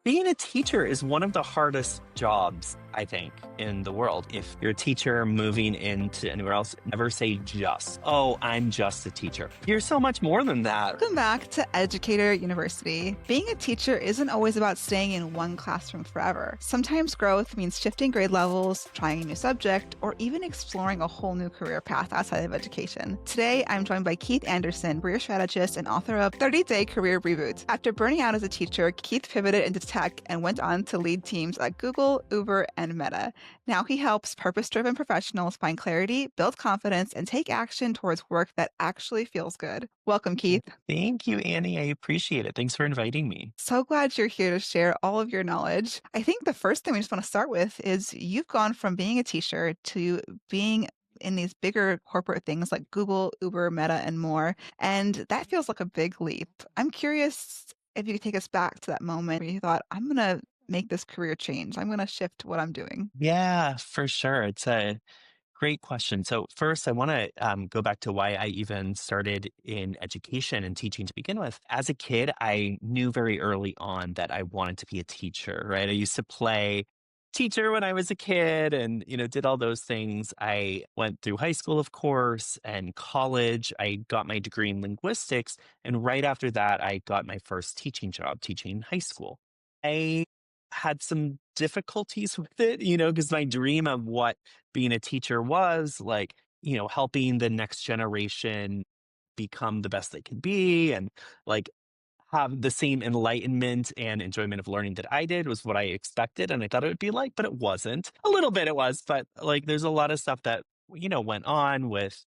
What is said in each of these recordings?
Being a teacher is one of the hardest jobs, I think, in the world. If you're a teacher moving into anywhere else, never say just, oh, I'm just a teacher. You're so much more than that. Welcome back to Educator University. Being a teacher isn't always about staying in one classroom forever. Sometimes growth means shifting grade levels, trying a new subject, or even exploring a whole new career path outside of education. Today, I'm joined by Keith Anderson, career strategist and author of 30-Day Career Reboot. After burning out as a teacher, Keith pivoted into tech and went on to lead teams at Google, Uber, and Meta. Now he helps purpose-driven professionals find clarity, build confidence, and take action towards work that actually feels good. Welcome, Keith. Thank you, Annie. I appreciate it. Thanks for inviting me. So glad you're here to share all of your knowledge. I think the first thing we just want to start with is you've gone from being a teacher to being in these bigger corporate things like Google, Uber, Meta, and more. And that feels like a big leap. I'm curious if you could take us back to that moment where you thought, I'm going to make this career change. I'm going to shift what I'm doing. Yeah, for sure. It's a great question. So, first, I want to go back to why I even started in education and teaching to begin with. As a kid, I knew very early on that I wanted to be a teacher, right? I used to play teacher when I was a kid and, did all those things. I went through high school, of course, and college. I got my degree in linguistics. And right after that, I got my first teaching job teaching high school. I had some difficulties with it, because my dream of what being a teacher was like, helping the next generation become the best they can be and like have the same enlightenment and enjoyment of learning that I did was what I expected and I thought it would be like, but it wasn't. A little bit it was, but like there's a lot of stuff that, went on with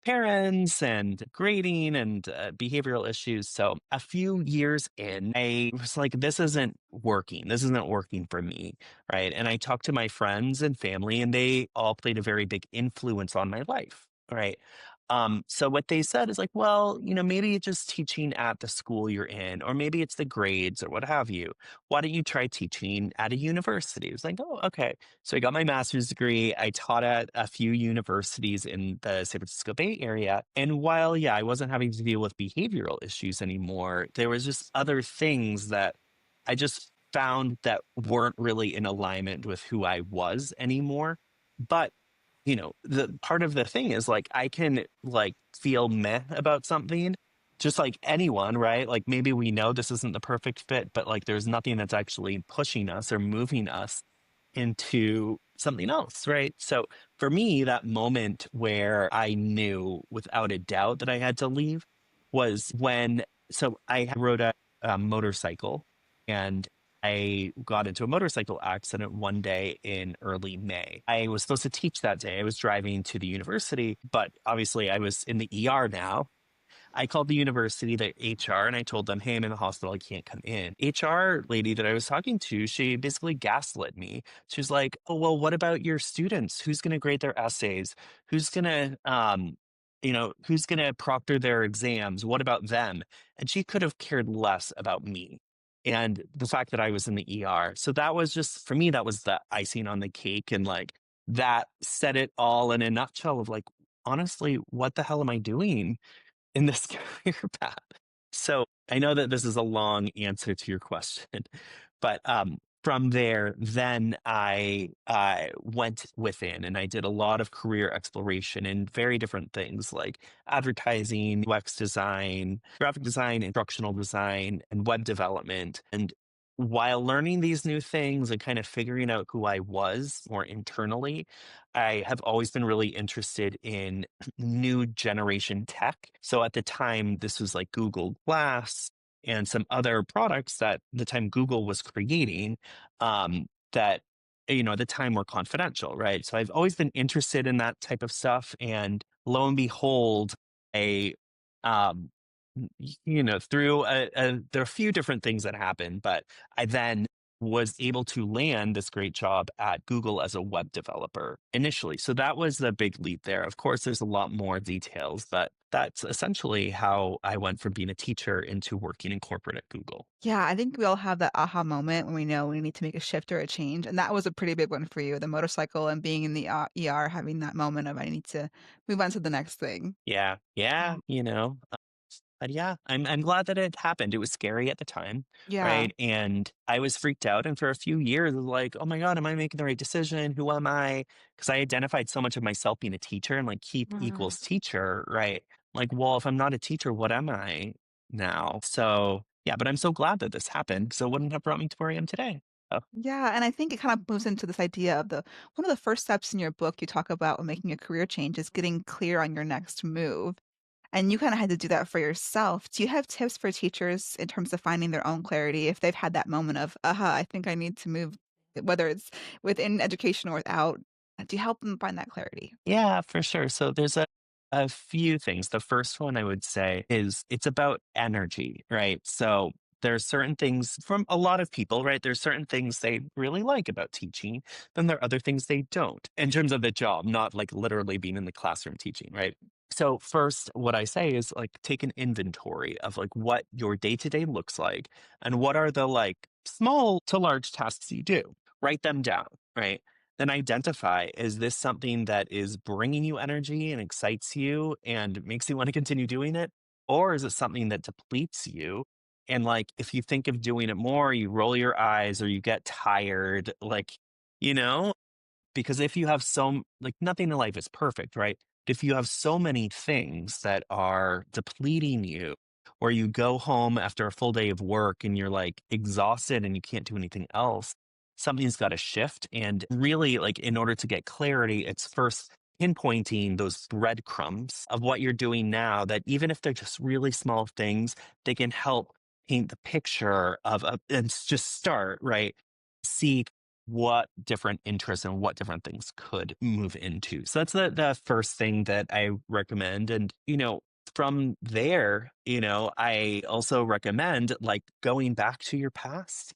parents and grading and behavioral issues. So a few years in, I was like, this isn't working. This isn't working for me. Right. And I talked to my friends and family, and they all played a very big influence on my life. Right. So what they said is like, well, maybe it's just teaching at the school you're in, or maybe it's the grades or what have you. Why don't you try teaching at a university? It was like, oh, okay. So I got my master's degree. I taught at a few universities in the San Francisco Bay Area. And while, yeah, I wasn't having to deal with behavioral issues anymore, there was just other things that I just found that weren't really in alignment with who I was anymore. But the part of the thing is like I can like feel meh about something just like anyone, right? Like maybe we know this isn't the perfect fit, but like there's nothing that's actually pushing us or moving us into something else, right? So for me, that moment where I knew without a doubt that I had to leave was when, so I rode a motorcycle and I got into a motorcycle accident one day in early May. I was supposed to teach that day. I was driving to the university, but obviously I was in the ER now. I called the university, the HR, and I told them, hey, I'm in the hospital. I can't come in. HR lady that I was talking to, she basically gaslit me. She was like, oh, well, what about your students? Who's going to grade their essays? Who's going to, who's going to proctor their exams? What about them? And she could have cared less about me and the fact that I was in the ER. So that was just, for me, that was the icing on the cake. And like that said it all in a nutshell of like, honestly, what the hell am I doing in this career path? So I know that this is a long answer to your question, but from there, then I went within and I did a lot of career exploration in very different things like advertising, UX design, graphic design, instructional design, and web development. And while learning these new things and kind of figuring out who I was more internally, I have always been really interested in new generation tech. So at the time, this was like Google Glass and some other products that the time Google was creating that, at the time were confidential, right? So I've always been interested in that type of stuff. And lo and behold, a um, through there are a few different things that happened, but I then was able to land this great job at Google as a web developer initially. So that was the big leap there. Of course, there's a lot more details, but that's essentially how I went from being a teacher into working in corporate at Google. Yeah, I think we all have that aha moment when we know we need to make a shift or a change. And that was a pretty big one for you, the motorcycle and being in the ER, having that moment of I need to move on to the next thing. Yeah. Yeah. Um, But yeah, I'm glad that it happened. It was scary at the time, Yeah. right? And I was freaked out. And for a few years, I was like, oh my God, am I making the right decision? Who am I? Because I identified so much of myself being a teacher and like keep Mm. equals teacher, right? Like, well, if I'm not a teacher, what am I now? So yeah, but I'm so glad that this happened. So it wouldn't have brought me to where I am today. So Yeah, and I think it kind of moves into this idea of the one of the first steps in your book you talk about when making a career change is getting clear on your next move. And you kinda had to do that for yourself. Do you have tips for teachers in terms of finding their own clarity if they've had that moment of, "Aha, I think I need to move," whether it's within education or without? Do you help them find that clarity? yeah, for sure. So there's a few things. The first one I would say is it's about energy, right? So there's certain things from a lot of people, right? There's certain things they really like about teaching, then there are other things they don't in terms of the job, not like literally being in the classroom teaching, right? So first, what I say is like take an inventory of like what your day to day looks like and what are the like small to large tasks you do. Write them down, right? Then identify, is this something that is bringing you energy and excites you and makes you want to continue doing it? Or is it something that depletes you? And like, if you think of doing it more, you roll your eyes or you get tired, like, you know, because if you have like nothing in life is perfect, right? If you have so many things that are depleting you, or you go home after a full day of work and you're like exhausted and you can't do anything else, something's got to shift. And really, like, in order to get clarity, it's first pinpointing those breadcrumbs of what you're doing now that even if they're just really small things, they can help paint the picture of and just start, right? See what different interests and what different things could move into. So that's the first thing that I recommend. And, from there, I also recommend like going back to your past,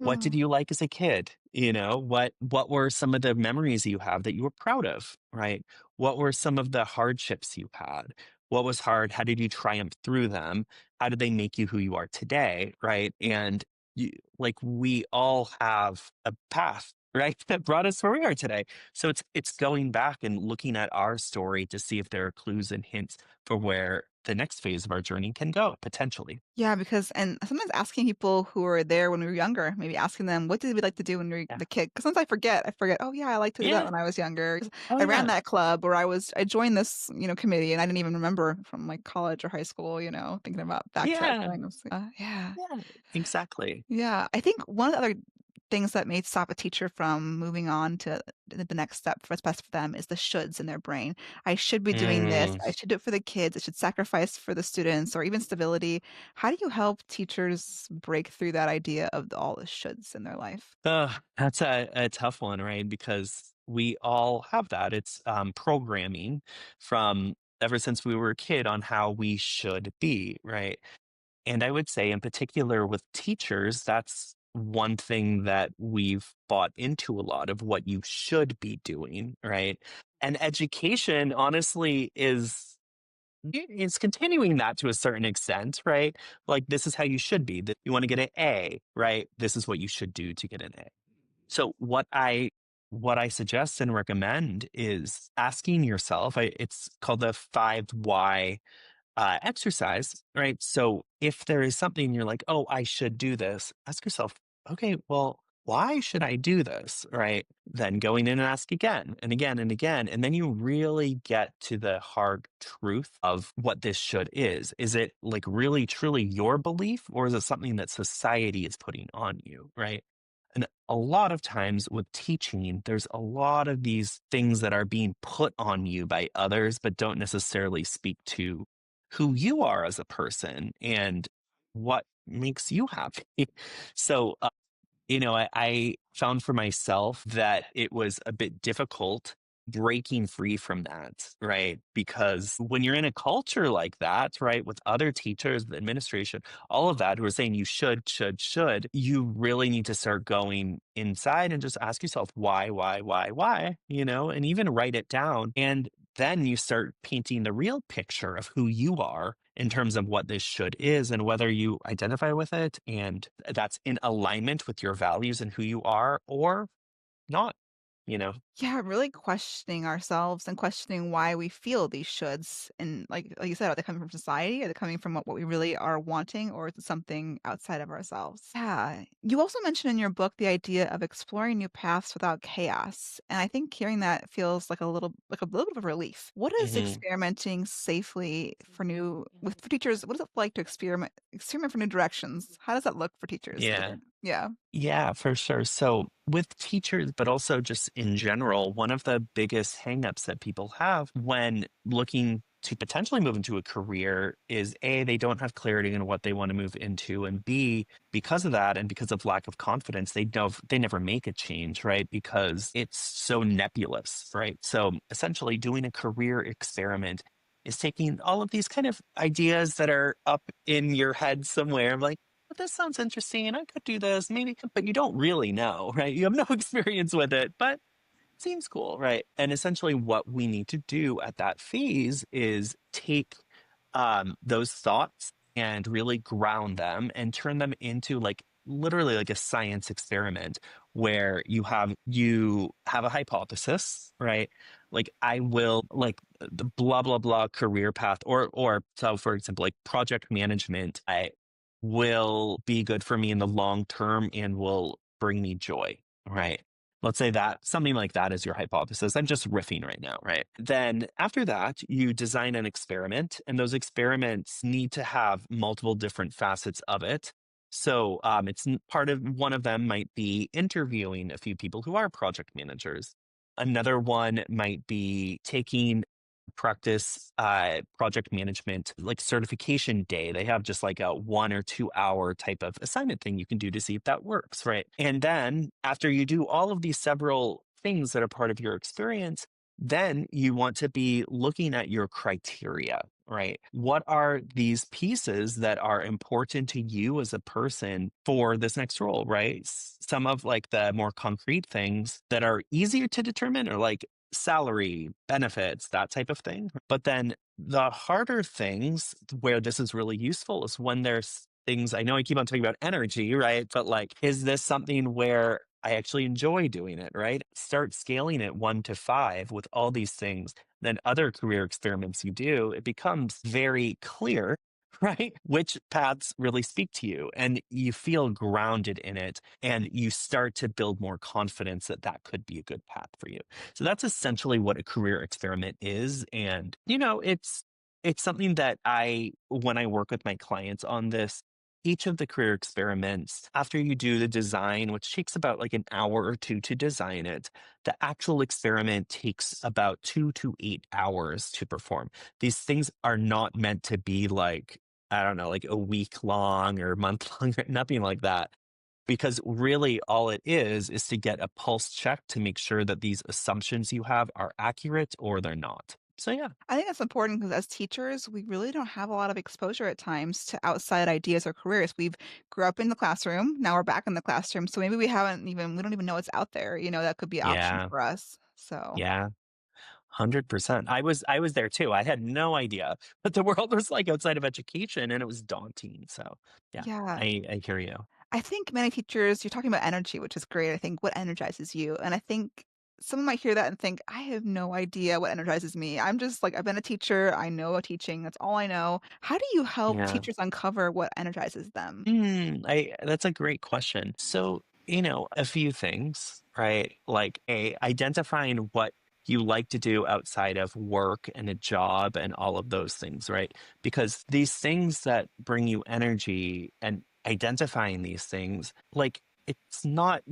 what did Mm. you like as a kid? What were some of the memories you have that you were proud of, right? What were some of the hardships you had? What was hard? How did you triumph through them? How did they make you who you are today, right? And you, like we all have a path, right, that brought us where we are today. So it's going back and looking at our story to see if there are clues and hints for where the next phase of our journey can go potentially. Yeah, because and sometimes asking people who were there when we were younger, maybe asking them, "What did we like to do when we were Yeah. the kid?" Because sometimes I forget, "Oh, yeah, I liked to do that Yeah. when I was younger. Oh I ran yeah. that club," or I joined this, committee, and I didn't even remember from, like, college or high school, thinking about Yeah. backtracking. Yeah. Yeah. Exactly. Yeah, I think one of the other things that may stop a teacher from moving on to the next step for what's best for them is the shoulds in their brain. I should be doing this. Mm. I should do it for the kids. I should sacrifice for the students or even stability. How do you help teachers break through that idea of all the shoulds in their life? That's a tough one, right? Because we all have that. It's programming from ever since we were a kid on how we should be, right? And I would say, in particular with teachers, that's one thing that we've bought into a lot of what you should be doing, right? And education, honestly, is continuing that to a certain extent, right? Like, this is how you should be. That you want to get an A, right? This is what you should do to get an A. So what I suggest and recommend is asking yourself. It's called the 5 why exercise, right? So if there is something you're like, oh, I should do this, ask yourself, okay, well, why should I do this? Right. Then going in and ask again and again and again. And then you really get to the hard truth of what this should is. Is it like really truly your belief or is it something that society is putting on you? Right. And a lot of times with teaching, there's a lot of these things that are being put on you by others, but don't necessarily speak to who you are as a person and what makes you happy. So, I found for myself that it was a bit difficult breaking free from that, right? Because when you're in a culture like that, right, with other teachers, the administration, all of that who are saying you should, you really need to start going inside and just ask yourself why, and even write it down. And then you start painting the real picture of who you are in terms of what this should is and whether you identify with it and that's in alignment with your values and who you are or not. you know? Yeah, really questioning ourselves and questioning why we feel these shoulds. And like you said, are they coming from society? Are they coming from what we really are wanting, or is it something outside of ourselves? Yeah. You also mentioned in your book the idea of exploring new paths without chaos. And I think hearing that feels like a little bit of relief. What is Mhm. experimenting safely for new with for teachers? What is it like to experiment for new directions? How does that look for teachers? Yeah. Yeah. Yeah, for sure. So with teachers, but also just in general, one of the biggest hangups that people have when looking to potentially move into a career is A, they don't have clarity in what they want to move into. And B, because of that and because of lack of confidence, they never make a change, right? Because it's so nebulous, right? So essentially doing a career experiment is taking all of these kind of ideas that are up in your head somewhere, like, but this sounds interesting. I could do this, maybe, but you don't really know, right? You have no experience with it, but seems cool, right? And essentially, what we need to do at that phase is take those thoughts and really ground them and turn them into like literally like a science experiment where you have a hypothesis, right? Like I will like the blah blah blah career path or so for example like project management I will be good for me in the long term and will bring me joy, right? Let's say that something like that is your hypothesis. I'm just riffing right now, right? Then after that, you design an experiment, and those experiments need to have multiple different facets of it. So part of one of them might be interviewing a few people who are project managers. Another one might be taking practice project management like certification day. They have just like a 1 or 2 hour type of assignment thing you can do to see if that works, right? And then after you do all of these several things that are part of your experience, then you want to be looking at your criteria, right? What are these pieces that are important to you as a person for this next role, right? Some of like the more concrete things that are easier to determine are like salary, benefits, that type of thing. But then the harder things where this is really useful is when there's things I know I keep on talking about energy, right? But like, is this something where I actually enjoy doing it, right? Start scaling it 1 to 5 with all these things. Then other career experiments you do, it becomes very clear, right? Which paths really speak to you and you feel grounded in it and you start to build more confidence that that could be a good path for you. So that's essentially what a career experiment is. And, it's something that when I work with my clients on this, each of the career experiments, after you do the design, which takes about like an hour or two to design it, the actual experiment takes about 2 to 8 hours to perform. These things are not meant to be like, I don't know, like a week long or month long, nothing like that. Because really all it is to get a pulse check to make sure that these assumptions you have are accurate or they're not. So yeah. I think that's important because as teachers, we really don't have a lot of exposure at times to outside ideas or careers. We've grew up in the classroom, now we're back in the classroom, so maybe we don't even know it's out there, that could be an option Yeah. for us. So, Yeah. 100%. I was there too. I had no idea what the world was like outside of education and it was daunting. So yeah, yeah, I hear you. I think many teachers you're talking about energy, which is great. I think what energizes you? And I think someone might hear that and think, "I have no idea what energizes me. I'm just like I've been a teacher, I know teaching, that's all I know." How do you help Yeah. teachers uncover what energizes them? That's a great question. So, a few things, right? Like identifying what you like to do outside of work and a job and all of those things, right? Because these things that bring you energy and identifying these things, like it's not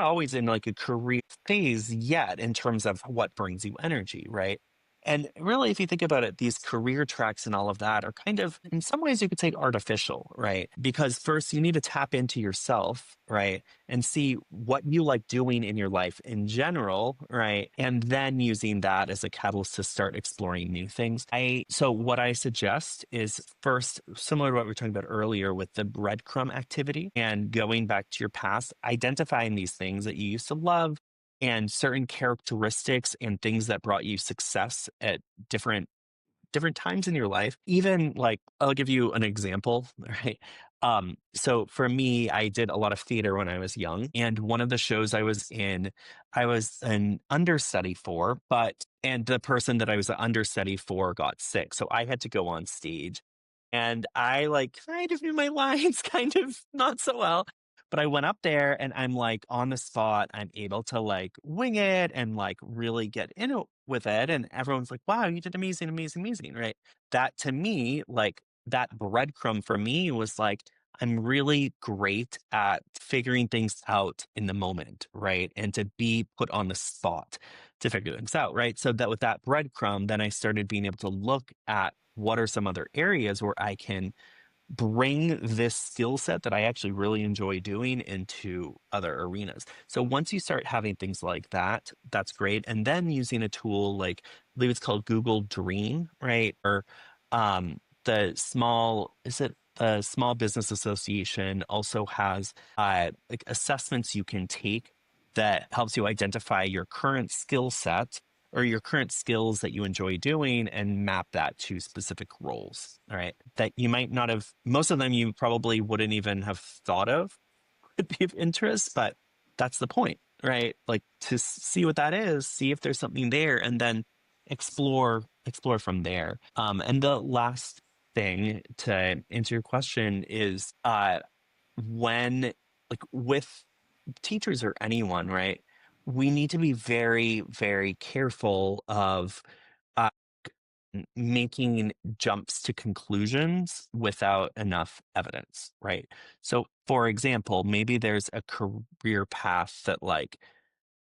always in like a career phase yet in terms of what brings you energy, right? And really, if you think about it, these career tracks and all of that are kind of, in some ways, you could say artificial, right? Because first, you need to tap into yourself, right? And see what you like doing in your life in general, right? And then using that as a catalyst to start exploring new things. So what I suggest is first, similar to what we were talking about earlier with the breadcrumb activity and going back to your past, identifying these things that you used to love and certain characteristics and things that brought you success at different times in your life. Even like I'll give you an example, right? So for me, I did a lot of theater when I was young, and one of the shows I was in, I was an understudy for, and the person that I was an understudy for got sick, so I had to go on stage, and I like kind of knew my lines, kind of not so well, but I went up there and I'm like on the spot, I'm able to like wing it and like really get in it with it, and everyone's like, "Wow, you did amazing, amazing, amazing!" Right? That to me, like that breadcrumb for me was like I'm really great at figuring things out in the moment, right? And to be put on the spot to figure things out, right? So that with that breadcrumb, then I started being able to look at what are some other areas where I can bring this skill set that I actually really enjoy doing into other arenas. So once you start having things like that, that's great. And then using a tool like I believe it's called Google Dream, right? Or the small is it the Small Business Association also has like assessments you can take that helps you identify your current skill set or your current skills that you enjoy doing and map that to specific roles. All right. That you might not have, most of them you probably wouldn't even have thought of could be of interest, but that's the point, right? Like to see what that is, see if there's something there, and then explore from there. And the last thing to answer your question is when like with teachers or anyone, right? We need to be very, very careful of uh, making jumps to conclusions without enough evidence, right? So, for example, maybe there's a career path that like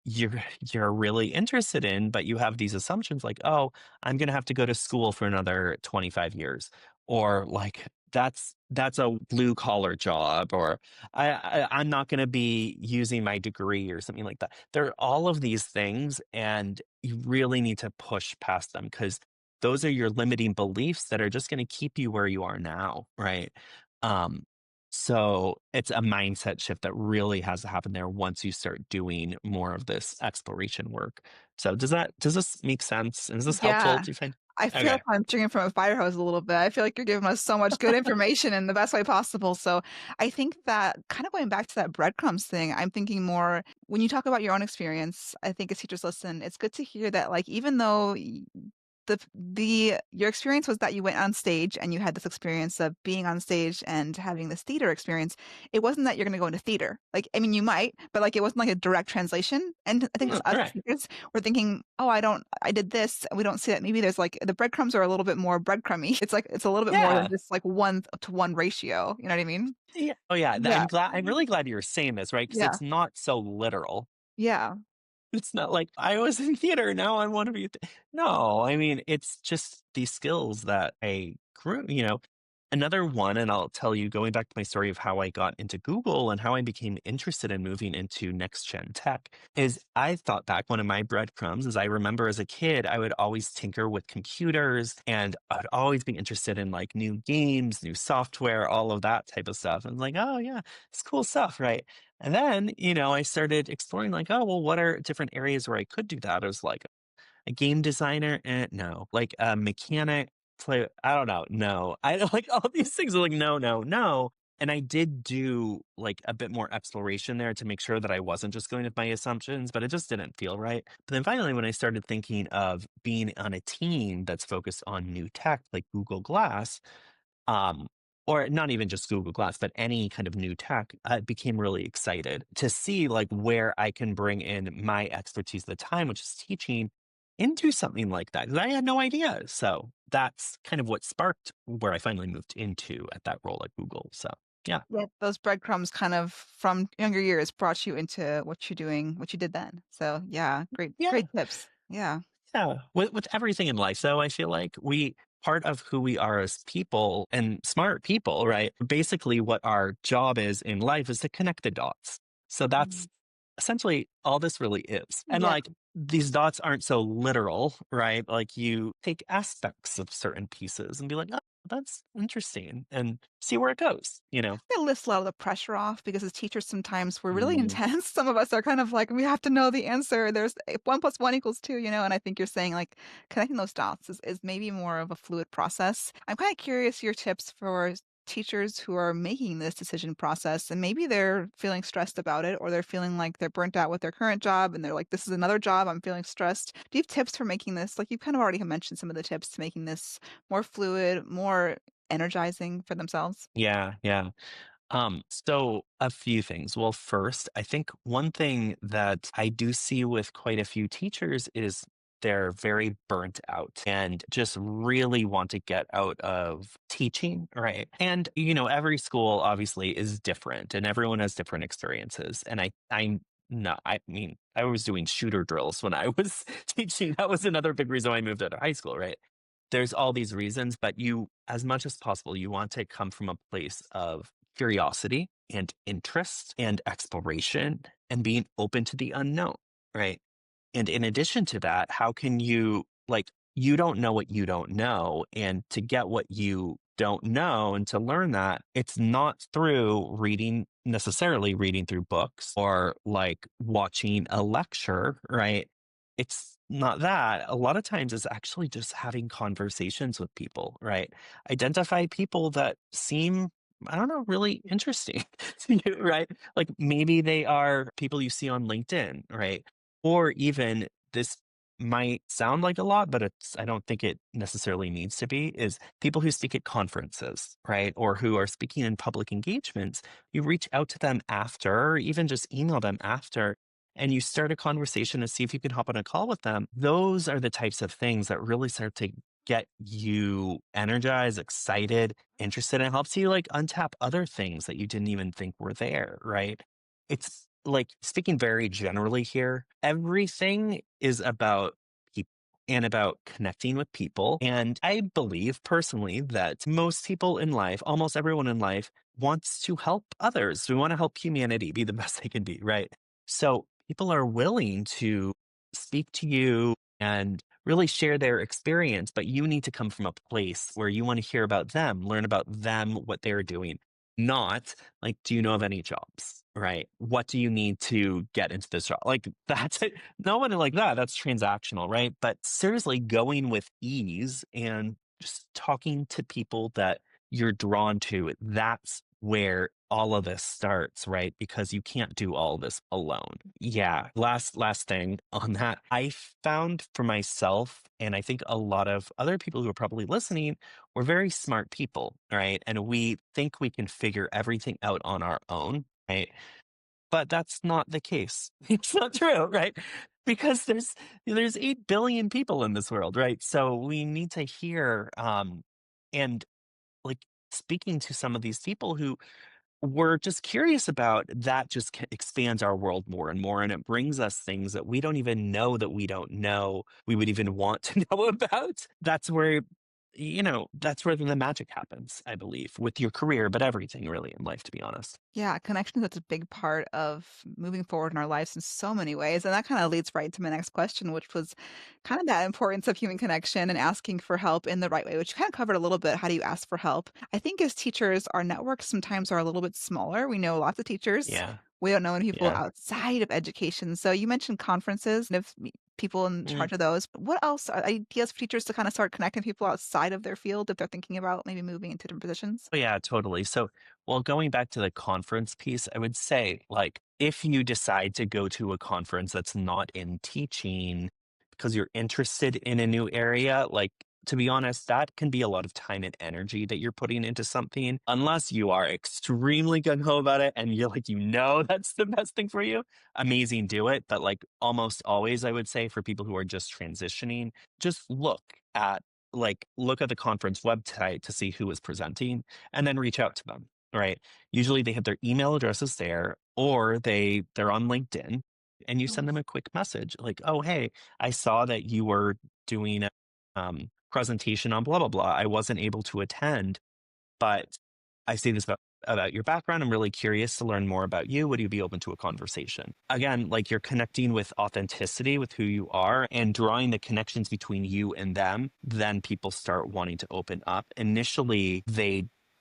you're really interested in, but you have these assumptions like, "Oh, I'm gonna have to go to school for another 25 years," or like, "That's a blue collar job," or I'm not gonna be using my degree," or something like that. There are all of these things, and you really need to push past them because those are your limiting beliefs that are just gonna keep you where you are now, right? Um, so it's a mindset shift that really has to happen there once you start doing more of this exploration work. So does this make sense? And is this helpful? Yeah. Do you find? I feel Okay. like I'm drinking from a fire hose a little bit. I feel like you're giving us so much good information in the best way possible. So I think that kind of going back to that breadcrumbs thing, I'm thinking more when you talk about your own experience, I think as teachers listen, it's good to hear that like even though the your experience was that you went on stage and you had this experience of being on stage and having this theater experience. It wasn't that you're going to go into theater. Like, I mean, you might, but like it wasn't like a direct translation. And I think as No, us correct. teachers, we're thinking, oh, I did this. And we don't see that. Maybe there's like the breadcrumbs are a little bit more breadcrumby. It's like, it's a little bit more than Yeah. just like 1 to 1 ratio. You know what I mean? Yeah. Oh yeah. Yeah. I'm really glad you're saying this, right? Because Yeah. it's not so literal. Yeah. It's not like I was in theater, now I want to be. No, I mean, it's just these skills that I grew, Another one, and I'll tell you, going back to my story of how I got into Google and how I became interested in moving into next gen tech, is I thought back one of my breadcrumbs is I remember as a kid, I would always tinker with computers and I'd always be interested in like new games, new software, all of that type of stuff. And like, oh yeah, it's cool stuff, right? And then, I started exploring like, oh, well, what are different areas where I could do that? I was like, a game designer? No. Like a mechanic, play, I don't know. No. I like all these things are like, no, no, no. And I did do like a bit more exploration there to make sure that I wasn't just going with my assumptions, but it just didn't feel right. But then finally, when I started thinking of being on a team that's focused on new tech like Google Glass, um, or not even just Google Glass, but any kind of new tech, I became really excited to see like where I can bring in my expertise at the time, which is teaching, into something like that. 'Cause I had no idea. So that's kind of what sparked where I finally moved into at that role at Google. So yeah. Yeah. Those breadcrumbs kind of from younger years brought you into what you're doing, what you did then. So yeah, great, Yeah. great tips. Yeah. Yeah, with everything in life, though, I feel like we part of who we are as people and smart people, right? Basically, what our job is in life is to connect the dots. So that's Mhm. essentially all this really is. And Yeah. like these dots aren't so literal, right? Like you take aspects of certain pieces and be like, oh, that's interesting, and see where it goes. It lifts a lot of the pressure off because as teachers, sometimes we're really Mm, intense. Some of us are kind of like, we have to know the answer. There's 1 + 1 = 2, and I think you're saying like connecting those dots is maybe more of a fluid process. I'm kind of curious your tips for teachers who are making this decision process and maybe they're feeling stressed about it or they're feeling like they're burnt out with their current job and they're like, this is another job, I'm feeling stressed. Do you have tips for making this? Like you kind of already have mentioned some of the tips to making this more fluid, more energizing for themselves? Yeah, yeah. So a few things. Well, first, I think one thing that I do see with quite a few teachers is they're very burnt out and just really want to get out of teaching, right? And every school obviously is different and everyone has different experiences. And I no, I mean, I was doing shooter drills when I was teaching. That was another big reason why I moved out of high school, right? There's all these reasons, but you, as much as possible, you want to come from a place of curiosity and interest and exploration and being open to the unknown, right? And in addition to that, how can you, like, you don't know what you don't know. And to get what you don't know and to learn that, it's not through reading, necessarily reading through books or like watching a lecture, right? It's not that. A lot of times it's actually just having conversations with people, right? Identify people that seem, I don't know, really interesting to you, right? Like maybe they are people you see on LinkedIn, right? Or even this might sound like a lot, but I don't think it necessarily needs to be, is people who speak at conferences, right? Or who are speaking in public engagements. You reach out to them after, or even just email them after, and you start a conversation to see if you can hop on a call with them. Those are the types of things that really start to get you energized, excited, interested, and helps you like untap other things that you didn't even think were there, right? It's like speaking very generally here, everything is about people and about connecting with people. And I believe personally that most people in life, almost everyone in life, wants to help others. We want to help humanity be the best they can be, right? So people are willing to speak to you and really share their experience, but you need to come from a place where you want to hear about them, learn about them, what they're doing, not like, do you know of any jobs? Right. What do you need to get into this job? Like that's it. No one like that. That's transactional, right? But seriously, going with ease and just talking to people that you're drawn to, that's where all of this starts, right? Because you can't do all of this alone. Yeah. Last thing on that. I found for myself, and I think a lot of other people who are probably listening, we're very smart people, right? And we think we can figure everything out on our own, right? But that's not the case. It's not true, right? Because there's 8 billion people in this world, right? So we need to hear and like speaking to some of these people who we're just curious about, that just expands our world more and more, and it brings us things that we don't even know that we don't know we would even want to know about. That's where that's where the magic happens, I believe, with your career, but everything really in life, to be honest. Yeah, connection is such a big part of moving forward in our lives in so many ways. And that kind of leads right to my next question, which was kind of that importance of human connection and asking for help in the right way, which you kind of covered a little bit. How do you ask for help? I think as teachers, our networks sometimes are a little bit smaller. We know lots of teachers. Yeah, We don't know any people yeah. outside of education. So you mentioned conferences and if people in Mm. charge of those. But what else are ideas for teachers to kind of start connecting people outside of their field if they're thinking about maybe moving into different positions? Oh, yeah, totally. So, well, going back to the conference piece, I would say, like, if you decide to go to a conference that's not in teaching because you're interested in a new area, like, to be honest, that can be a lot of time and energy that you're putting into something. Unless you are extremely gung ho about it and you're like, that's the best thing for you, amazing, do it. But, like, almost always, I would say for people who are just transitioning, just at look at the conference website to see who is presenting and then reach out to them, right? Usually they have their email addresses there or they're on LinkedIn and you send them a quick message like, "Oh, hey, I saw that you were doing a presentation on blah blah blah. I wasn't able to attend, but I see this about your background. I'm really curious to learn more about you. Would you be open to a conversation?" Again, like you're connecting with authenticity with who you are and drawing the connections between you and them. Then people start wanting to open up. Initially,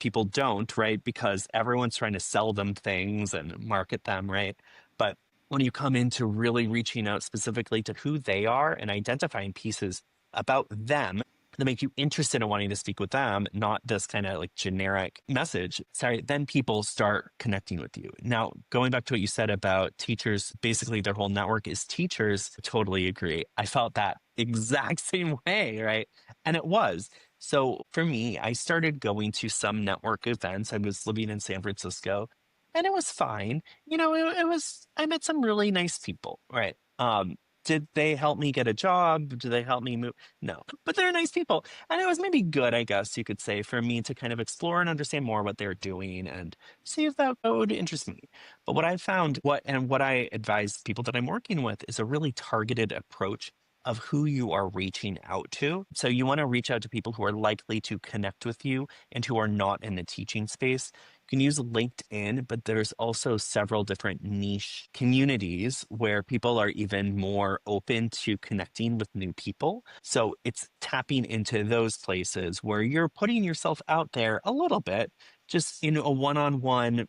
people don't, right? Because everyone's trying to sell them things and market them, right? But when you come into really reaching out specifically to who they are and identifying pieces about them that make you interested in wanting to speak with them, not this kind of like generic message. Sorry, then people start connecting with you. Now, going back to what you said about teachers, basically their whole network is teachers. Totally agree. I felt that exact same way, right? And it was. So for me, I started going to some network events. I was living in San Francisco and it was fine. It was, I met some really nice people, right? Did they help me get a job? Did they help me move? No, but they're nice people. And it was maybe good, I guess you could say, for me to kind of explore and understand more what they're doing and see if that would interest me. But what I found, what I advise people that I'm working with is a really targeted approach of who you are reaching out to. So you want to reach out to people who are likely to connect with you and who are not in the teaching space. You can use LinkedIn, but there's also several different niche communities where people are even more open to connecting with new people. So it's tapping into those places where you're putting yourself out there a little bit, just in a one-on-one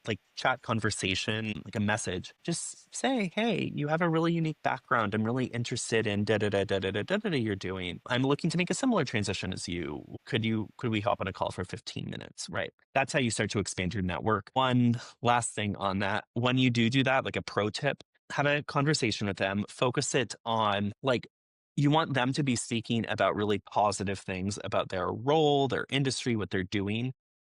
like chat conversation, like a message. Just say, hey, you have a really unique background. I'm really interested in da da da da da da da da you're doing. I'm looking to make a similar transition as you. Could we hop on a call for 15 minutes? Right. That's how you start to expand your network. One last thing on that. When you do that, like a pro tip, have a conversation with them, focus it on like you want them to be speaking about really positive things about their role, their industry, what they're doing.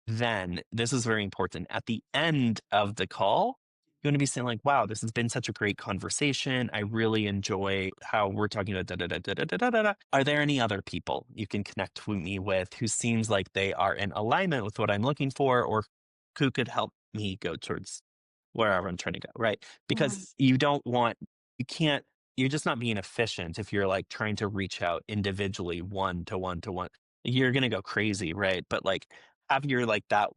Then this is very important. At the end of the call, you want to be saying like, wow, this has been such a great conversation. I really enjoy how we're talking about da da da da da da da da. Da. Are there any other people you can connect with me with who seems like they are in alignment with what I'm looking for or who could help me go towards wherever I'm trying to go, right? Yeah. Because you can't, you're just not being efficient if you're like trying to reach out individually one to one to one. You're going to go crazy, right? But like have your like that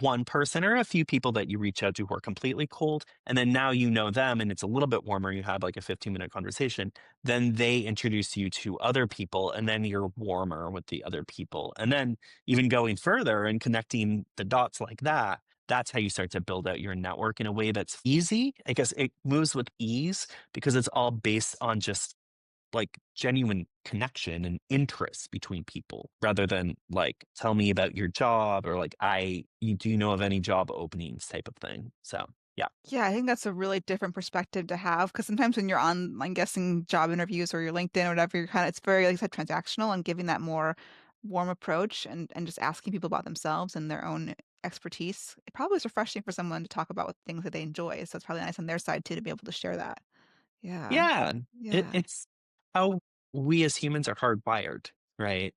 one person or a few people that you reach out to who are completely cold. And then now you know them and it's a little bit warmer. You have like a 15-minute conversation. Then they introduce you to other people and then you're warmer with the other people. And then even going further and connecting the dots like that, that's how you start to build out your network in a way that's easy. I guess it moves with ease because it's all based on just like genuine connection and interest between people rather than like tell me about your job or like you do know of any job openings type of thing. So yeah. Yeah, I think that's a really different perspective to have because sometimes when you're on, I'm guessing, job interviews or your LinkedIn or whatever, you're kind of, it's very, like I said, transactional and giving that more warm approach and just asking people about themselves and their own expertise. It probably is refreshing for someone to talk about things that they enjoy. So it's probably nice on their side too to be able to share that. Yeah. Yeah, Yeah. it's how we as humans are hardwired, right?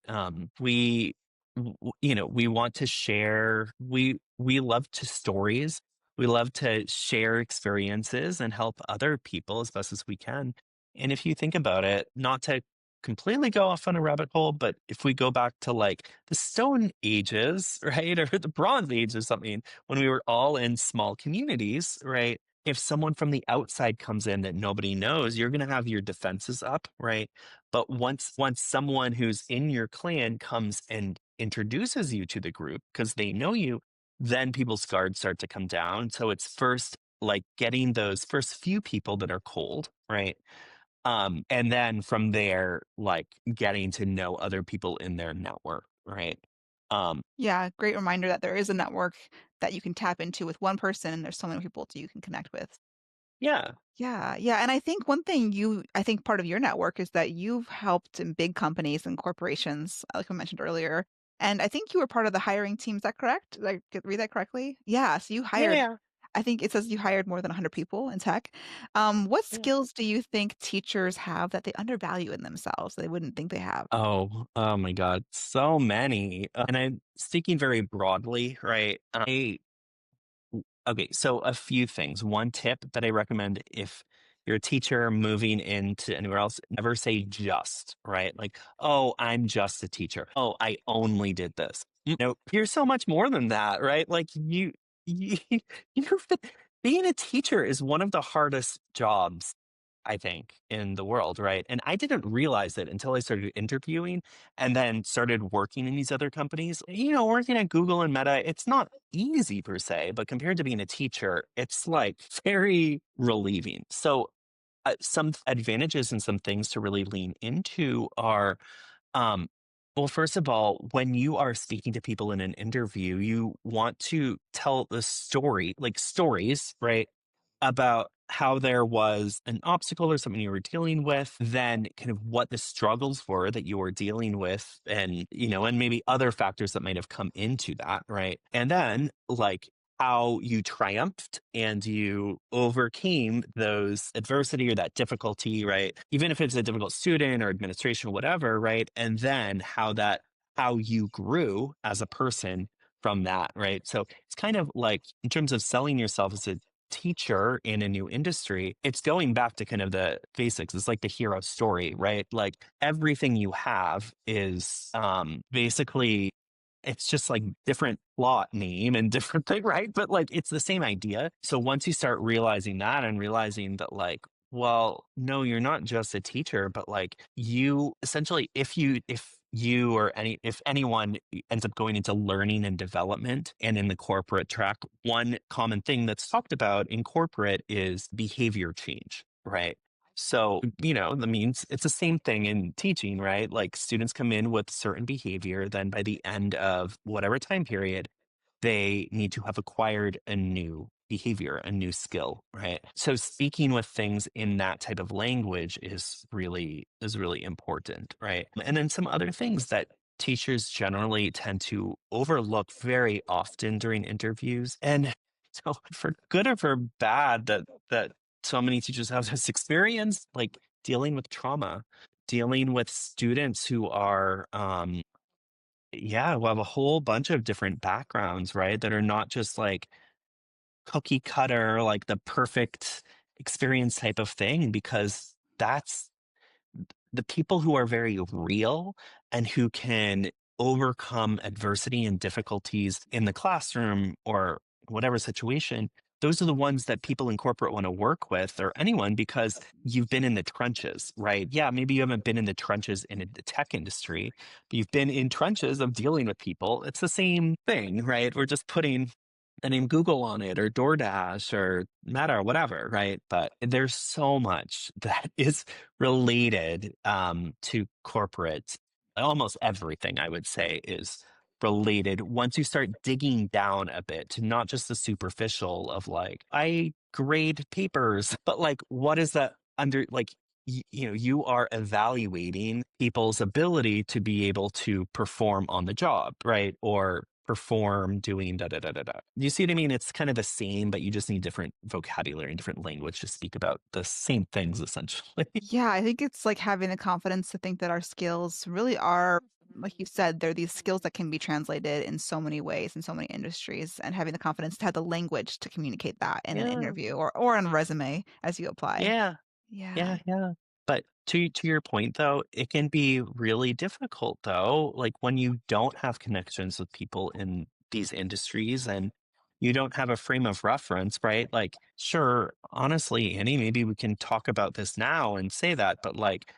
We want to share. We love to stories. We love to share experiences and help other people as best as we can. And if you think about it, not to completely go off on a rabbit hole, but if we go back to like the Stone Ages, right, or the Bronze Age or something, when we were all in small communities, right? If someone from the outside comes in that nobody knows, you're going to have your defenses up, right? But once someone who's in your clan comes and introduces you to the group because they know you, then people's guards start to come down. So it's first like getting those first few people that are cold, right? And then from there, like getting to know other people in their network, right? Um, Yeah. Great reminder that there is a network that you can tap into with one person and there's so many people you can connect with. yeah, Yeah, yeah, and I think one thing I think part of your network is that you've helped in big companies and corporations, like I mentioned earlier, and I think you were part of the hiring team. Is that correct? Did I read that correctly? Yeah, so you hired, yeah, I think it says you hired more than 100 people in tech. What yeah. skills do you think teachers have that they undervalue in themselves, they wouldn't think they have? Oh my God, so many. And I'm speaking very broadly, right? Okay, so a few things. One tip that I recommend if you're a teacher moving into anywhere else, never say just, right? Like, oh, I'm just a teacher. Oh, I only did this. No, you're so much more than that, right? Like you you're being a teacher is one of the hardest jobs I think, in the world, right? And I didn't realize it until I started interviewing and then started working in these other companies. Working at Google and Meta, it's not easy per se, but compared to being a teacher, it's like very relieving. So, some advantages and some things to really lean into are Well, first of all, when you are speaking to people in an interview, you want to tell the story, like stories, right? About how there was an obstacle or something you were dealing with, then kind of what the struggles were that you were dealing with, and, and maybe other factors that might have come into that, right? And then, like, how you triumphed and you overcame those adversity or that difficulty, right? Even if it's a difficult student or administration or whatever, right? And then how you grew as a person from that, right? So it's kind of like in terms of selling yourself as a teacher in a new industry, it's going back to kind of the basics. It's like the hero story, right? Like everything you have is basically it's just like different plot name and different thing, right? But like it's the same idea. So once you start realizing that and realizing that like, well, no, you're not just a teacher, but like you essentially if you or if anyone ends up going into learning and development and in the corporate track, one common thing that's talked about in corporate is behavior change, right? So, that means it's the same thing in teaching, right? Like students come in with certain behavior, then by the end of whatever time period, they need to have acquired a new behavior, a new skill, right? So speaking with things in that type of language is really important, right? And then some other things that teachers generally tend to overlook very often during interviews. And so for good or for bad that so many teachers have this experience, like dealing with trauma, dealing with students who are yeah, we'll have a whole bunch of different backgrounds, right? That are not just like cookie cutter, like the perfect experience type of thing, because that's the people who are very real and who can overcome adversity and difficulties in the classroom or whatever situation. Those are the ones that people in corporate want to work with or anyone because you've been in the trenches, right? Yeah, maybe you haven't been in the trenches in the tech industry, but you've been in trenches of dealing with people. It's the same thing, right? We're just putting the name Google on it or DoorDash or Meta or whatever, right? But there's so much that is related to corporate. Almost everything I would say is related once you start digging down a bit to not just the superficial of like, I grade papers, but like, what is that under like, you are evaluating people's ability to be able to perform on the job, right? Or perform doing da da da da da. You see what I mean? It's kind of the same, but you just need different vocabulary and different language to speak about the same things essentially. Yeah, I think it's like having the confidence to think that our skills really are, like you said, they're these skills that can be translated in so many ways in so many industries, and having the confidence to have the language to communicate that in an Yeah. interview or on a resume as you apply. Yeah. Yeah. Yeah, yeah. But to your point though, it can be really difficult though, like when you don't have connections with people in these industries and you don't have a frame of reference, right? Like, sure, honestly, Annie, maybe we can talk about this now and say that, but like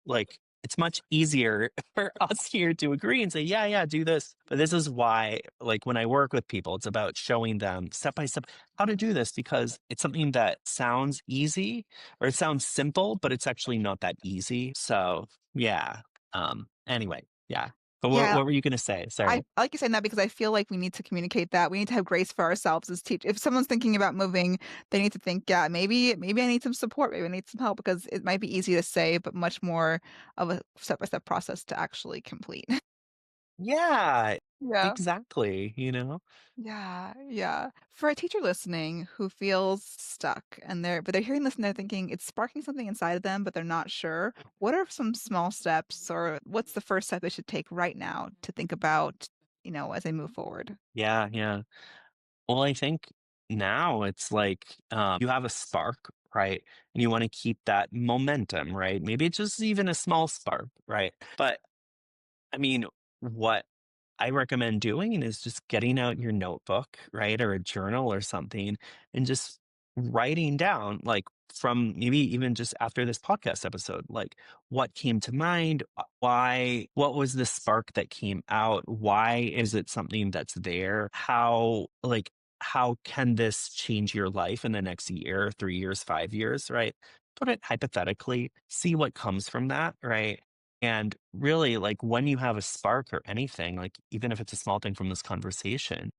like it's much easier for us here to agree and say, yeah, yeah, do this. But this is why, like when I work with people, it's about showing them step by step how to do this because it's something that sounds easy or it sounds simple, but it's actually not that easy. So yeah. Anyway, yeah. But what Yeah, what were you gonna say? I Sorry. like you saying that because I feel like we need to communicate that. We need to have grace for ourselves as teach. If someone's thinking about moving, they need to think, yeah, maybe I need some support, maybe I need some help because it might be easy to say, but much more of a step-by-step process to actually complete. Yeah, Yeah. exactly. Yeah, yeah. For a teacher listening who feels stuck and they're hearing this and they're thinking it's sparking something inside of them, but they're not sure. What are some small steps or what's the first step they should take right now to think about, as they move forward? Yeah, yeah. Well, I think now it's like you have a spark, right? And you want to keep that momentum, right? Maybe it's just even a small spark, right? But I mean, what I recommend doing is just getting out your notebook, right? Or a journal or something and just writing down, like, from maybe even just after this podcast episode, like what came to mind, why, what was the spark that came out? Why is it something that's there? How can this change your life in the next year, 3 years, 5 years, right? Put it hypothetically, see what comes from that, right? And really, like when you have a spark or anything, like even if it's a small thing from this conversation,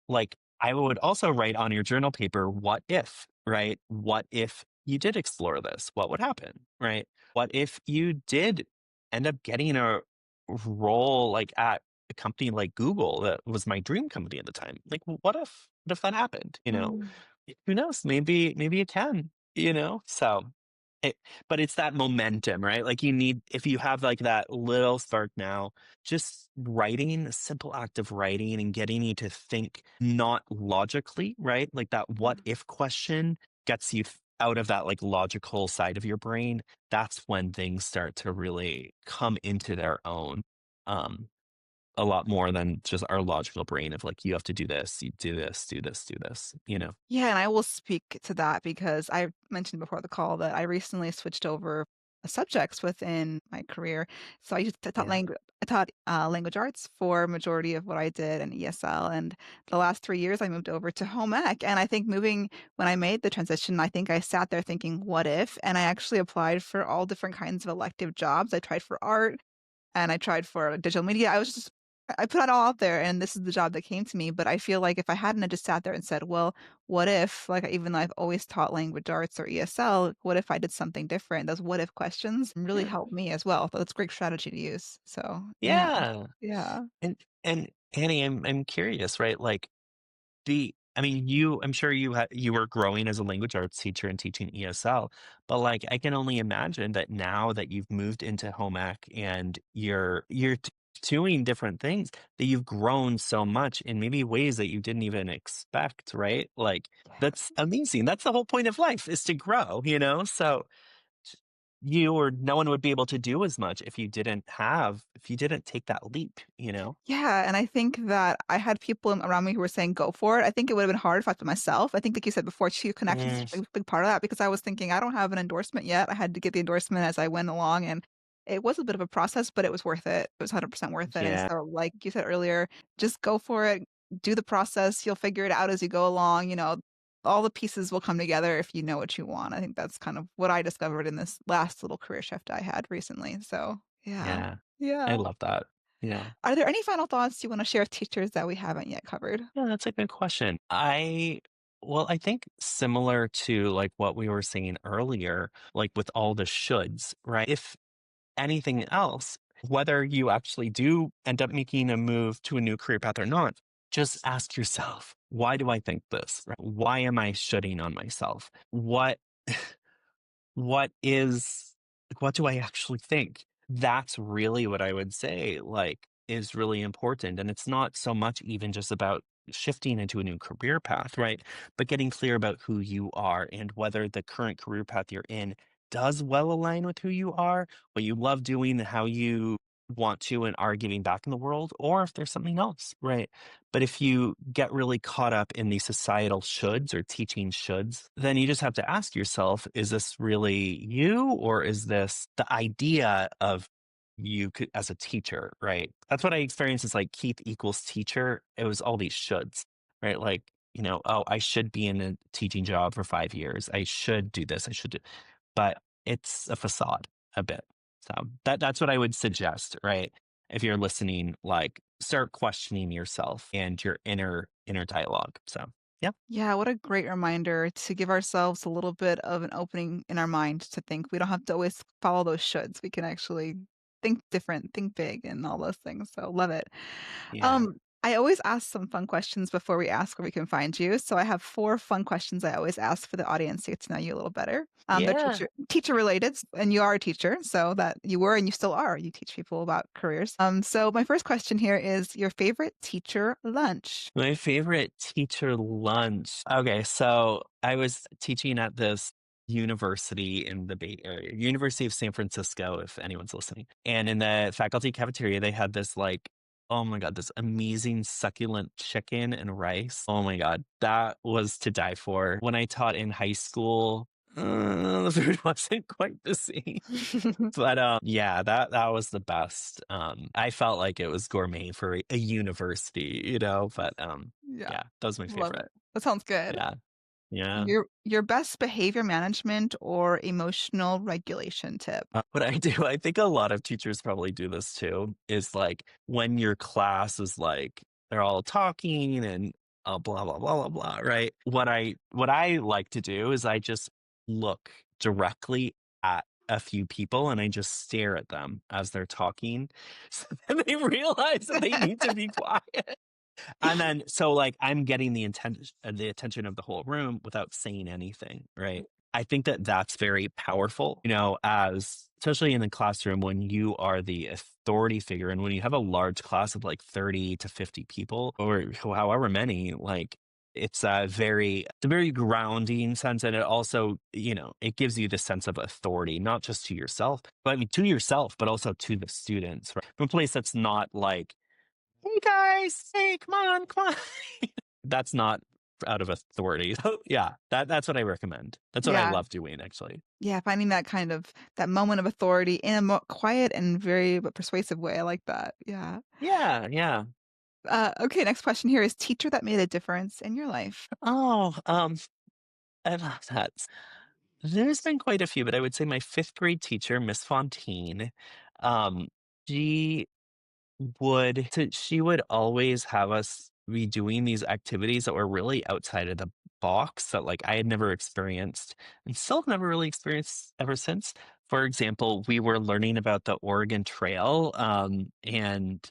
like I would also write on your journal paper, what if, right? What if you did explore this? What would happen, right? What if you did end up getting a role like at a company like Google that was my dream company at the time? Like, what if that happened? Mm. Who knows? Maybe it can, So it, but it's that momentum, right? Like if you have like that little spark now, just writing, a simple act of writing and getting you to think not logically, right? Like that what if question gets you out of that like logical side of your brain. That's when things start to really come into their own. Um, a lot more than just our logical brain of like, you have to do this, you do this, do this, do this. Yeah, and I will speak to that because I mentioned before the call that I recently switched over subjects within my career. So I used to taught Yeah. language. I taught language arts for majority of what I did in ESL, and the last 3 years I moved over to home ec. And I think moving when I made the transition, I think I sat there thinking, "What if?" And I actually applied for all different kinds of elective jobs. I tried for art, and I tried for digital media. I put it all out there and this is the job that came to me, but I feel like if I hadn't have just sat there and said, "Well, what if," like, even though I've always taught language arts or ESL, what if I did something different? Those what if questions really Yeah. helped me as well. So that's a great strategy to use. So, yeah. Yeah. Yeah. And Annie, I'm curious, right? Like I mean, I'm sure you were growing as a language arts teacher and teaching ESL, but like I can only imagine that now that you've moved into home ec and you're doing different things, that you've grown so much in maybe ways that you didn't even expect, right? Like that's amazing. That's the whole point of life is to grow. So you or no one would be able to do as much if you didn't take that leap. Yeah, and I think that I had people around me who were saying, "Go for it." I think it would have been hard if I put myself. I think, like you said before, too, connections is Mm, a big part of that because I was thinking, I don't have an endorsement yet. I had to get the endorsement as I went along, and it was a bit of a process, but it was worth it. It was 100% worth it. And yeah, so, like you said earlier, just go for it. Do the process. You'll figure it out as you go along. All the pieces will come together if you know what you want. I think that's kind of what I discovered in this last little career shift I had recently. So, yeah. yeah. I Yeah. love that. Yeah. Are there any final thoughts you wanna share with teachers that we haven't yet covered? Yeah, that's a good question. I think similar to like what we were saying earlier, like with all the shoulds, right? If anything else, whether you actually do end up making a move to a new career path or not, just ask yourself, why do I think this? Right? Why am I shooting on myself? What is what do I actually think? That's really what I would say, like, is really important, and it's not so much even just about shifting into a new career path, right? But getting clear about who you are and whether the current career path you're in does well align with who you are, what you love doing, and how you want to and are giving back in the world, or if there's something else, right? But if you get really caught up in these societal shoulds or teaching shoulds, then you just have to ask yourself, is this really you or is this the idea of as a teacher, right? That's what I experienced as like Keith equals teacher. It was all these shoulds, right? Like, oh, I should be in a teaching job for 5 years. I should do this. I should do, but it's a facade a bit. So that's what I would suggest, right? If you're listening, like start questioning yourself and your inner dialogue. So yeah, Yeah, what a great reminder to give ourselves a little bit of an opening in our mind to think. We don't have to always follow those shoulds. We can actually think different, think big, and all those things. So love it. yeah, I always ask some fun questions before we ask where we can find you. So I have 4 fun questions I always ask for the audience to get to know you a little better. They're yeah. teacher related, and you are a teacher, so that you were and you still are. You teach people about careers. So my first question here is your favorite teacher lunch. My favorite teacher lunch. Okay, so I was teaching at this university in the Bay Area, University of San Francisco, if anyone's listening. And in the faculty cafeteria, they had this like, oh my God, this amazing succulent chicken and rice. Oh my God, that was to die for. When I taught in high school, the food wasn't quite the same. But, yeah, that was the best. I felt like it was gourmet for a university, but, Yeah, yeah, that was my love favorite. it. That sounds good. Yeah. Yeah. Your best behavior management or emotional regulation tip? What I do, I think a lot of teachers probably do this too, is like when your class is like they're all talking and blah blah blah blah blah, right? What I like to do is I just look directly at a few people and I just stare at them as they're talking, so then they realize that they need to be quiet. And then so, like, I'm getting the attention of the whole room without saying anything, right? I think that that's very powerful, as especially in the classroom when you are the authority figure and when you have a large class of, like, 30 to 50 people or however many, like, it's a very grounding sense, and it also, it gives you the sense of authority, not just to yourself, but I mean, to yourself, but also to the students, right? From a place that's not like, "Hey guys, hey, come on." That's not out of authority. So, yeah, that's what I recommend. That's what I Yeah. love doing, actually. Yeah, finding that kind of that moment of authority in a quiet and very but persuasive way. I like that. Yeah. Yeah, yeah. Okay, next question here is teacher that made a difference in your life. Oh, I love that. There's been quite a few, but I would say my 5th grade teacher, Miss Fontaine, um, she she would always have us be doing these activities that were really outside of the box that, like, I had never experienced and still have never really experienced ever since. For example, we were learning about the Oregon Trail, and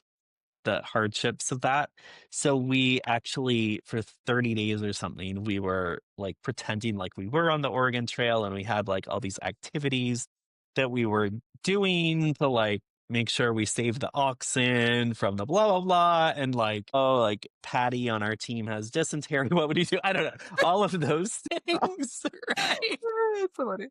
the hardships of that. So we actually, for 30 days or something, we were like pretending like we were on the Oregon Trail and we had like all these activities that we were doing to like make sure we saved the oxen from the blah blah blah and like, oh, like Patty on our team has dysentery. What would you do? I don't know. All of those things, right? It's so funny.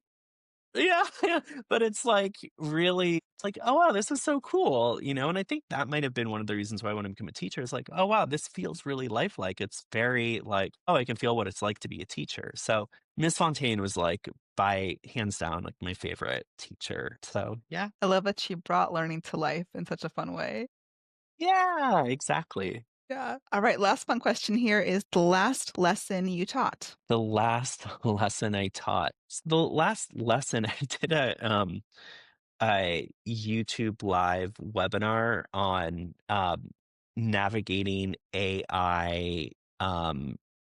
Yeah, yeah, but it's like really it's like, "Oh, wow, this is so cool," and I think that might have been one of the reasons why I wanted to become a teacher is like, "Oh, wow, this feels really lifelike." It's very like, "Oh, I can feel what it's like to be a teacher." So, Miss Fontaine was like, by hands down, like, my favorite teacher. So, yeah. I love that she brought learning to life in such a fun way. Yeah, exactly. Yeah. All right, last fun question here is the last lesson you taught. The last lesson I taught the last lesson I did a YouTube live webinar on navigating AI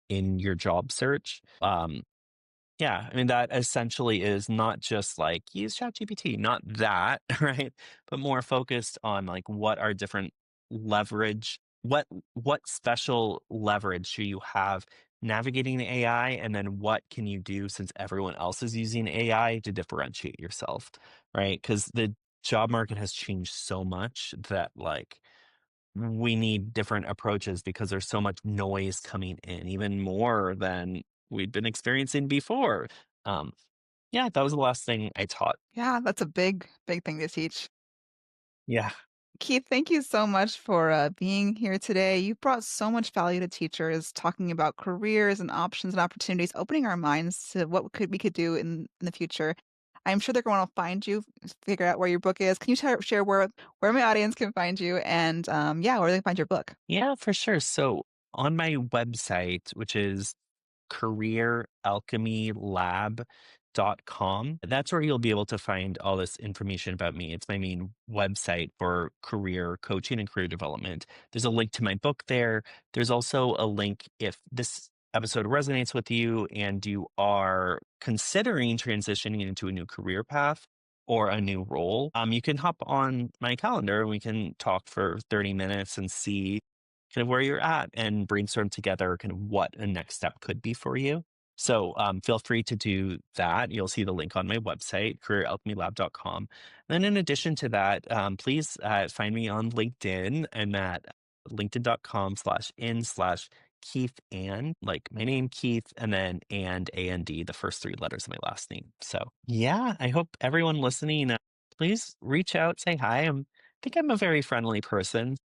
in your job search. Yeah, I mean, that essentially is not just like use ChatGPT, not that, right? But more focused on like what are different leverage, what special leverage do you have navigating AI, and then what can you do since everyone else is using AI to differentiate yourself, right? Because the job market has changed so much that like we need different approaches because there's so much noise coming in, even more than we'd been experiencing before. Um, yeah, that was the last thing I taught. Yeah, that's a big, big thing to teach. Yeah. Keith, thank you so much for being here today. You brought so much value to teachers, talking about careers and options and opportunities, opening our minds to what we could do in the future. I'm sure they're going to find you, figure out where your book is. Can you share where my audience can find you and yeah, where they can find your book? Yeah, for sure. So on my website, which is careeralchemylab.com. That's where you'll be able to find all this information about me. It's my main website for career coaching and career development. There's a link to my book there. There's also a link if this episode resonates with you and you are considering transitioning into a new career path or a new role, you can hop on my calendar and we can talk for 30 minutes and see kind of where you're at and brainstorm together kind of what a next step could be for you. So feel free to do that. You'll see the link on my website, careeralchemylab.com. Then in addition to that, please find me on LinkedIn and at linkedin.com/in/ Keith and like my name, Keith, and then and the first three letters of my last name. So yeah, I hope everyone listening, please reach out, say hi. I think I'm a very friendly person.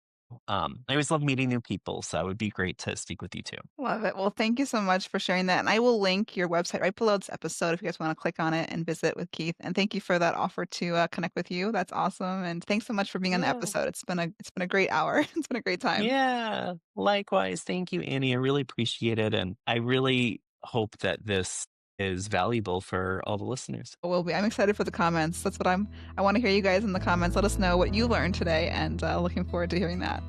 I always love meeting new people, so it would be great to speak with you too. Love it. Well, thank you so much for sharing that. And I will link your website right below this episode if you guys want to click on it and visit with Keith. And thank you for that offer to connect with you. That's awesome. And thanks so much for being on the Yeah. episode. It's been a great hour. It's been a great time. Yeah. Likewise. Thank you, Annie. I really appreciate it. And I really hope that this is valuable for all the listeners. Will be. I'm excited for the comments. I want to hear you guys in the comments. Let us know what you learned today, and looking forward to hearing that.